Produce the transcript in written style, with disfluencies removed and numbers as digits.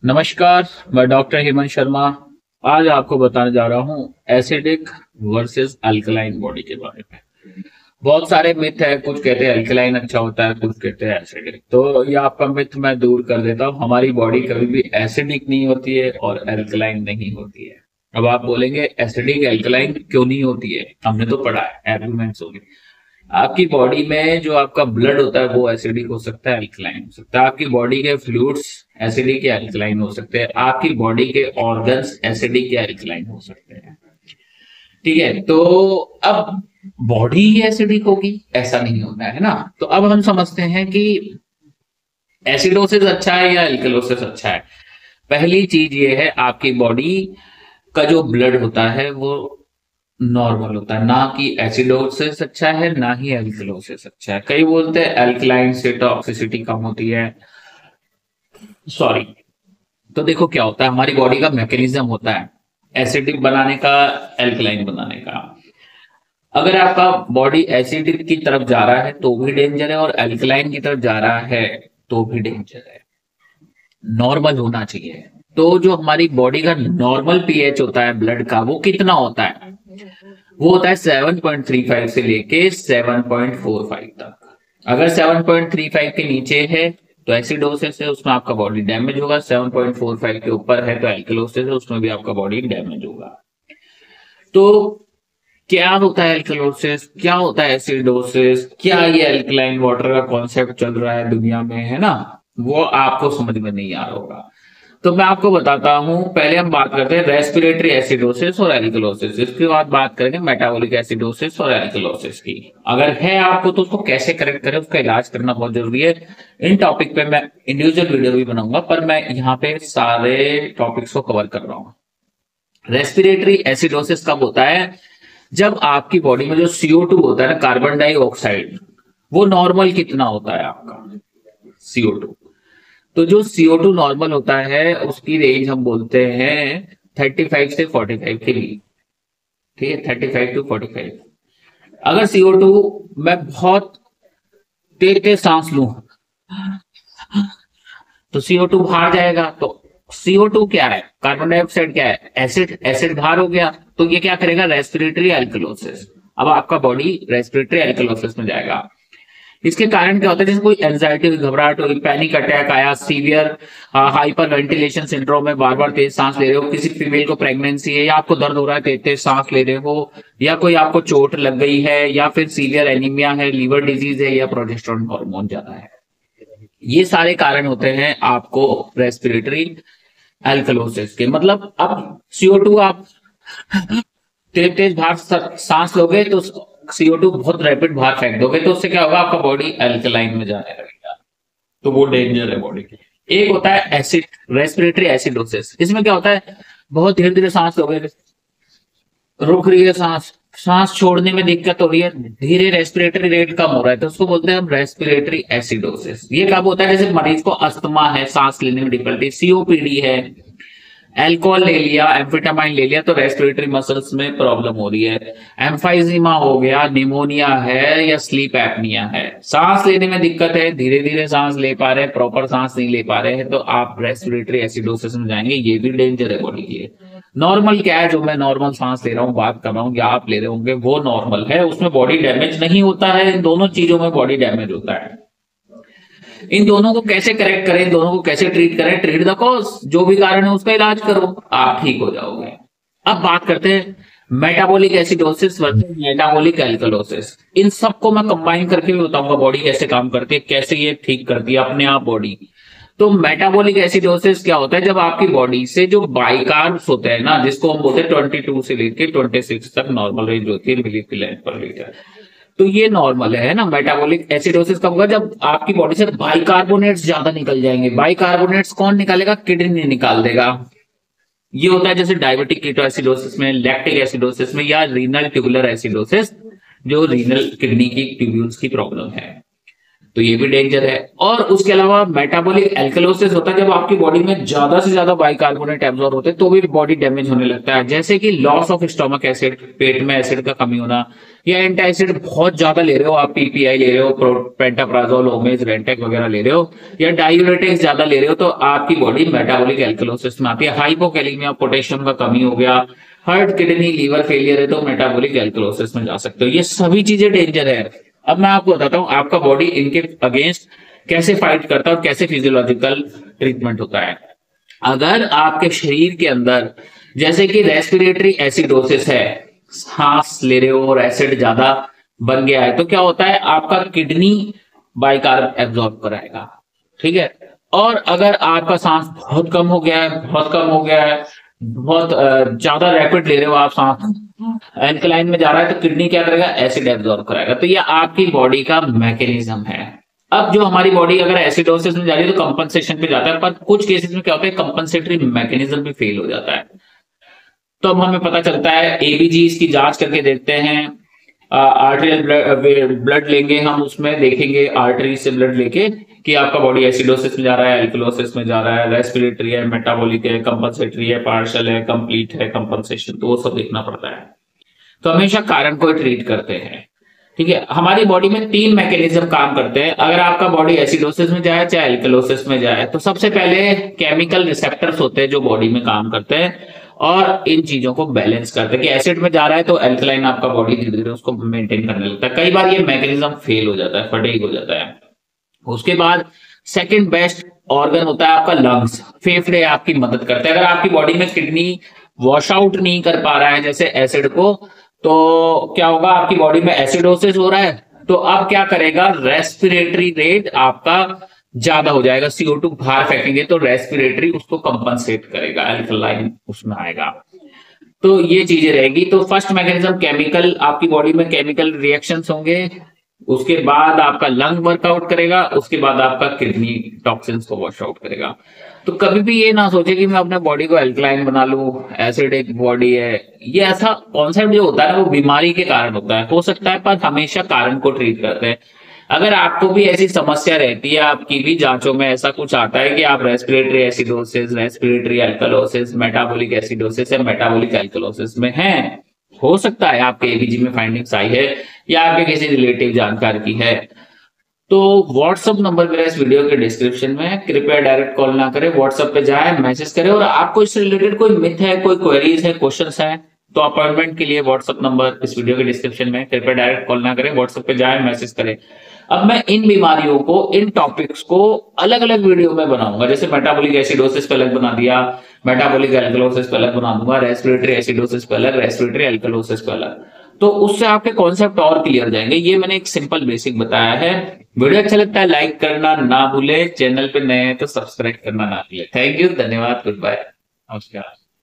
नमस्कार। मैं डॉक्टर हेमंत शर्मा। आज आपको बताने जा रहा हूँ एसिडिक वर्सेस अल्कलाइन बॉडी के बारे में। बहुत सारे मिथ है, कुछ कहते हैं अल्कलाइन अच्छा होता है, कुछ कहते हैं एसिडिक। तो ये आपका मिथ मैं दूर कर देता हूँ। हमारी बॉडी कभी भी एसिडिक नहीं होती है और अल्कलाइन नहीं होती है। अब आप बोलेंगे एसिडिक अल्कलाइन क्यों नहीं होती है, हमने तो पढ़ा है, आर्गुमेंट्स हो गए। आपकी बॉडी में जो आपका ब्लड होता है वो एसिडिक हो सकता है, अल्कलाइन हो सकता है। आपकी बॉडी के फ्लूइड्स एसिडिक या अल्कलाइन हो सकते हैं। आपकी बॉडी के ऑर्गन्स एसिडिक या अल्कलाइन हो सकते हैं। ठीक है, तो अब बॉडी ही एसिडिक होगी ऐसा नहीं होता है ना। तो अब हम समझते हैं कि एसिडोसिस अच्छा है या अल्कलोसिस अच्छा है। पहली चीज ये है, आपकी बॉडी का जो ब्लड होता है वो नॉर्मल होता है, ना कि एसिडोसिस अच्छा है ना ही एल्कलोसिस अच्छा है। कई बोलते हैं एल्कलाइन से टॉक्सिसिटी कम होती है। सॉरी। तो देखो क्या होता है, हमारी बॉडी का मैकेनिज्म होता है एसिडिक बनाने का, एल्कलाइन बनाने का। अगर आपका बॉडी एसिडिक की तरफ जा रहा है तो भी डेंजर है, और एल्कलाइन की तरफ जा रहा है तो भी डेंजर है। नॉर्मल होना चाहिए। तो जो हमारी बॉडी का नॉर्मल पीएच होता है ब्लड का, वो कितना होता है? वो होता है 7.35 से लेके 7.45 तक। अगर 7.35 के नीचे है तो एसिडोसिस है, उसमें आपका बॉडी डैमेज होगा। 7.45 के ऊपर है तो एल्कलोसिस है, उसमें भी आपका बॉडी डैमेज होगा। तो क्या होता है एल्कलोसिस, क्या होता है एसिडोसिस, क्या ये अल्कलाइन वाटर का कॉन्सेप्ट चल रहा है दुनिया में, है ना, वो आपको समझ में नहीं आ रहा होगा। तो मैं आपको बताता हूं। पहले हम बात करते हैं रेस्पिरेटरी एसिडोसिस और एल्कलोसिस, इसके बाद बात करेंगे मेटाबॉलिक एसिडोसिस और एल्कलोसिस की। अगर है आपको तो उसको कैसे करेक्ट करें, उसका इलाज करना बहुत जरूरी है। इन टॉपिक पे मैं इंडिविजुअल वीडियो भी बनाऊंगा, पर मैं यहाँ पे सारे टॉपिक्स को कवर कर रहा हूँ। रेस्पिरेटरी एसिडोसिस कब होता है? जब आपकी बॉडी में जो CO2 होता है ना, कार्बन डाइऑक्साइड, वो नॉर्मल कितना होता है आपका CO2। तो जो CO2 नॉर्मल होता है उसकी रेंज हम बोलते हैं 35 से 45 के लिए। ठीक है, 35 to 45। अगर CO2 मैं बहुत तेज तेज सांस लूं तो CO2 बाहर जाएगा। तो CO2 क्या है? कार्बन डाइऑक्साइड क्या है? एसिड। एसिड बाहर हो गया तो ये क्या करेगा? Respiratory alkalosis. अब आपका बॉडी रेस्पिरेटरी एल्कलोसिस में जाएगा। इसके कारण क्या होता है? जैसे कोई एंजाइटी हुई, घबराहट हुई, पैनिक अटैक आया, सीवियर हाइपर वेंटिलेशन सिंड्रोम में बार बार तेज सांस ले रहे हो, किसी फीमेल को प्रेगनेंसी है या आपको दर्द हो रहा है तेज तेज सांस ले रहे हो, या कोई आपको चोट लग गई है, या फिर सीवियर एनीमिया है, लीवर डिजीज है, या प्रोजेस्टेरोन हार्मोन ज्यादा है, ये सारे कारण होते हैं आपको रेस्पिरेटरी एल्कलोसिस के। मतलब अब CO2 आप तेज तेज बाहर सांस लोगे तो CO2 बहुत रैपिड बाहर फेंक दोगे, तो उससे क्या होगा? आपका बॉडी अल्कलाइन में जाने लगेगा। तो वो डेंजर है बॉडी के लिए। एक होता है एसिड, रेस्पिरेटरी एसिडोसिस। इसमें क्या होता है? बहुत धीरे धीरे सांस लोगे, रुक रही है सांस, सांस छोड़ने में दिक्कत हो रही है, धीरे रेस्पिरेटरी रेट कम हो रहा है, तो उसको बोलते हैं हम रेस्पिरेटरी एसिडोसिस। ये कब होता है? जैसे मरीज को अस्थमा है, सांस लेने में डिफिकल्टी, COPD है, अल्कोहल ले लिया, एम्फेटामाइन ले लिया, तो रेस्पिरेटरी मसल्स में प्रॉब्लम हो रही है। एम्फाइजीमा हो गया, निमोनिया है, या स्लीप एपनिया है, सांस लेने में दिक्कत है, धीरे धीरे सांस ले पा रहे हैं, प्रॉपर सांस नहीं ले पा रहे हैं, तो आप रेस्पिरेटरी एसिडोसिस में जाएंगे। ये भी डेंजर है बॉडी के लिए। नॉर्मल क्या है? जो मैं नॉर्मल सांस ले रहा हूँ, बात कर रहा हूँ, या आप ले रहे होंगे, वो नॉर्मल है, उसमें बॉडी डैमेज नहीं होता है। इन दोनों चीजों में बॉडी डैमेज होता है। इन दोनों को कैसे करेक्ट करें, इन दोनों को कैसे ट्रीट करें? ट्रीट द कॉज, जो भी कारण है उसका इलाज करो, आप ठीक हो जाओगे। अब बात करते हैं metabolic acidosis versus metabolic alkalosis. इन सबको मैं कंबाइन करके भी बताऊंगा बॉडी कैसे काम करती है, कैसे ये ठीक करती है अपने आप बॉडी। तो मेटाबॉलिक एसिडोसिस क्या होता है? जब आपकी बॉडी से जो बाइकार्ब्स होते हैं ना, जिसको हम बोलते हैं 22 से लेकर 26 तक नॉर्मल रेंज होती है मिलीफिलेट पर लीटर, तो ये नॉर्मल है ना। मेटाबॉलिक एसिडोसिस कब होगा? जब आपकी बॉडी से बाइकार्बोनेट्स ज्यादा निकल जाएंगे। बाइकार्बोनेट्स कौन निकालेगा? किडनी निकाल देगा। ये होता है जैसे डायबिटिक कीटोएसिडोसिस में, लैक्टिक एसिडोसिस में, या रीनल ट्यूबुलर एसिडोसिस, जो रीनल किडनी की ट्यूब्यूल्स की प्रॉब्लम है। तो ये भी डेंजर है। और उसके अलावा मेटाबॉलिक एल्कलोसिस होता है, जब आपकी बॉडी में ज्यादा से ज्यादा बाइकार्बोनेट एब्जॉर्ब होते हैं तो भी बॉडी डैमेज होने लगता है, जैसे कि लॉस ऑफ स्टोमक एसिड, पेट में एसिड का कमी होना, या एंटासिड बहुत ज्यादा ले रहे हो आप, पीपीआई ले रहे हो, पेंटाप्राजोल, ओमेज, रेंटेक वगैरह ले रहे हो, या डायूरेटिक्स ज्यादा ले रहे हो, तो आपकी बॉडी मेटाबॉलिक एल्कलोसिस में आती है। हाइपोकैलेमिया, पोटेशियम का कमी हो गया, हार्ट, किडनी, लीवर फेलियर है तो मेटाबॉलिक एल्कलोसिस में जा सकते हो। ये सभी चीजें डेंजर है। अब मैं आपको बताता हूं आपका बॉडी इनके अगेंस्ट कैसे फाइट करता है और कैसे फिजियोलॉजिकल ट्रीटमेंट होता है। अगर आपके शरीर के अंदर जैसे कि रेस्पिरेटरी एसिडोसिस है, सांस ले रहे हो और एसिड ज्यादा बन गया है, तो क्या होता है आपका किडनी बाइकार्ब एब्जॉर्ब कराएगा, ठीक है। और अगर आपका सांस बहुत कम हो गया है, बहुत कम हो गया है, बहुत ज्यादा रैपिड ले रहे हो आप सांस, एल्कलाइन में जा रहा है, तो किडनी क्या करेगा, एसिड एब्जॉर्ब कराएगा। तो ये आपकी बॉडी का मैकेनिज्म है। अब जो हमारी बॉडी अगर एसिडोसिस में जा रही है तो कंपनसेशन पे जाता है, पर कुछ केसेस में क्या होता है कंपनसेटरी मैकेनिज्म भी फेल हो जाता है। तो अब हमें पता चलता है एबीजी की जांच करके देखते हैं, आर्टेरियल ब्लड लेंगे हम, उसमें देखेंगे आर्टरी से ब्लड लेके कि आपका बॉडी एसिडोसिस में जा रहा है, एल्कलोसिस में जा रहा है, रेस्पिरेटरी है, मेटाबॉलिक है, कंपनसेटरी है, पार्शियल है, कंप्लीट है, कंपनसेशन, तो वो सब देखना पड़ता है। तो हमेशा कारण को ट्रीट करते हैं, ठीक है। हमारी बॉडी में 3 मैकेनिज्म काम करते हैं अगर आपका बॉडी एसिडोसिस में जाए चाहे एल्कलोसिस में जाए। तो सबसे पहले केमिकल रिसेप्टर्स होते हैं जो बॉडी में काम करते हैं और इन चीजों को बैलेंस करते हैं कि एसिड में जा रहा है तो एल्कलाइन आपका बॉडी धीरे धीरे उसको मेंटेन करने लगता है। कई बार ये मैकेनिज्म फेल हो जाता है, फटेग हो जाता है। उसके बाद सेकंड बेस्ट ऑर्गन होता है आपका लंग्स, फेफड़े आपकी मदद करते हैं। अगर आपकी बॉडी में किडनी वॉश आउट नहीं कर पा रहा है जैसे एसिड को, तो क्या होगा, आपकी बॉडी में एसिडोसिस हो रहा है तो अब क्या करेगा, रेस्पिरेटरी रेट आपका ज्यादा हो जाएगा, CO2 बाहर फेंकेंगे तो रेस्पिरेटरी उसको कंपनसेट करेगा, एल्कलाइन उसमें आएगा। तो ये चीजें रहेगी। तो फर्स्ट मैकेनिज्म केमिकल, आपकी बॉडी में केमिकल रिएक्शंस होंगे, उसके बाद आपका लंग वर्कआउट करेगा, उसके बाद आपका किडनी टॉक्सिन्स को वॉश आउट करेगा। तो कभी भी ये ना सोचे कि मैं अपने बॉडी को एल्कलाइन बना लूं, एसिडिक बॉडी है, ये ऐसा कॉन्सेप्ट जो होता है ना वो बीमारी के कारण होता है, हो सकता है, पर हमेशा कारण को ट्रीट करते हैं। अगर आपको भी ऐसी समस्या रहती है, आपकी भी जांचों में ऐसा कुछ आता है कि आप respiratory acidosis, respiratory alkalosis, metabolic acidosis या मेटाबॉलिक एल्कलोसिस में है, हो सकता है आपके एबीजी में फाइंडिंग्स आई है या आपके किसी रिलेटिव जानकार की है, तो व्हाट्सएप नंबर मेरा इस वीडियो के डिस्क्रिप्शन में, कृपया डायरेक्ट कॉल ना करें, व्हाट्सएप पे जाए, मैसेज करें। और आपको इससे रिलेटेड कोई मिथ है, कोई क्वेरीज है, क्वेश्चंस है, तो अपॉइंटमेंट के लिए व्हाट्सएप नंबर इस वीडियो के डिस्क्रिप्शन में, कृपया डायरेक्ट कॉल ना करें, व्हाट्सएप पे जाए, मैसेज करें। अब मैं इन बीमारियों को, इन टॉपिक्स को अलग अलग वीडियो में बनाऊंगा, जैसे मेटाबॉलिक एसिडोसिस पे अलग बना दिया, मेटाबॉलिक एल्कलोसिस पे अलग बना दूंगा, रेस्पिरेटरी एसिडोसिस पे अलग, रेस्पिरेटरी एल्कलोसिस पे अलग, तो उससे आपके कॉन्सेप्ट और क्लियर जाएंगे। ये मैंने एक सिंपल बेसिक बताया है। वीडियो अच्छा लगता है लाइक करना ना भूले, चैनल पे नए हैं तो सब्सक्राइब करना ना भूले। थैंक यू, धन्यवाद, गुड बाय, नमस्कार।